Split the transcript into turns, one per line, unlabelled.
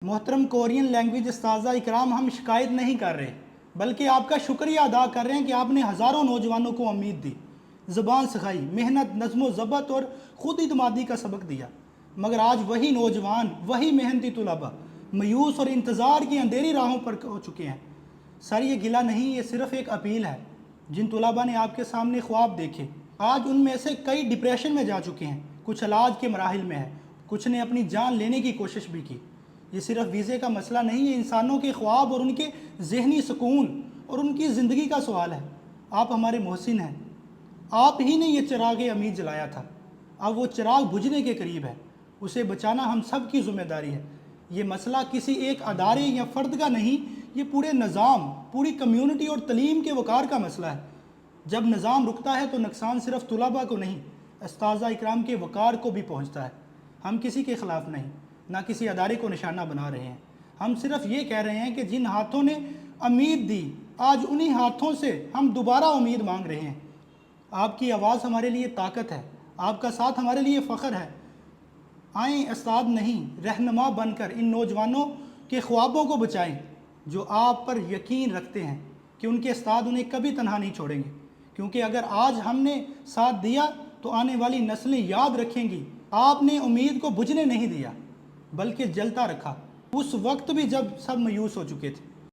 محترم Korean language اساتذہ اکرام، ہم شکایت نہیں کر رہے بلکہ آپ کا شکریہ ادا کر رہے ہیں کہ آپ نے ہزاروں نوجوانوں کو امید دی، زبان سکھائی، محنت، نظم و ضبط اور خود اعتمادی کا سبق دیا، مگر آج وہی نوجوان، وہی محنتی طلباء مایوس اور انتظار کی اندھیری راہوں پر ہو چکے ہیں۔ سر، یہ گلہ نہیں، یہ صرف ایک اپیل ہے۔ جن طلباء نے آپ کے سامنے خواب دیکھے، آج ان میں سے کئی ڈپریشن میں جا چکے ہیں، کچھ علاج کے مراحل میں ہے، کچھ نے اپنی جان لینے کی کوشش بھی کی۔ یہ صرف ویزے کا مسئلہ نہیں، یہ انسانوں کے خواب اور ان کے ذہنی سکون اور ان کی زندگی کا سوال ہے۔ آپ ہمارے محسن ہیں، آپ ہی نے یہ چراغ امید جلایا تھا، اب وہ چراغ بجھنے کے قریب ہے، اسے بچانا ہم سب کی ذمہ داری ہے۔ یہ مسئلہ کسی ایک ادارے یا فرد کا نہیں، یہ پورے نظام، پوری کمیونٹی اور تعلیم کے وقار کا مسئلہ ہے۔ جب نظام رکتا ہے تو نقصان صرف طلباء کو نہیں، اساتذہ اکرام کے وقار کو بھی پہنچتا ہے۔ ہم کسی کے خلاف نہیں، نہ کسی ادارے کو نشانہ بنا رہے ہیں، ہم صرف یہ کہہ رہے ہیں کہ جن ہاتھوں نے امید دی، آج انہی ہاتھوں سے ہم دوبارہ امید مانگ رہے ہیں۔ آپ کی آواز ہمارے لیے طاقت ہے، آپ کا ساتھ ہمارے لیے فخر ہے۔ آئیں استاد نہیں، رہنما بن کر ان نوجوانوں کے خوابوں کو بچائیں جو آپ پر یقین رکھتے ہیں کہ ان کے استاد انہیں کبھی تنہا نہیں چھوڑیں گے، کیونکہ اگر آج ہم نے ساتھ دیا تو آنے والی نسلیں یاد رکھیں گی آپ نے امید کو بجھنے نہیں دیا بلکہ جلتا رکھا، اس وقت بھی جب سب مایوس ہو چکے تھے۔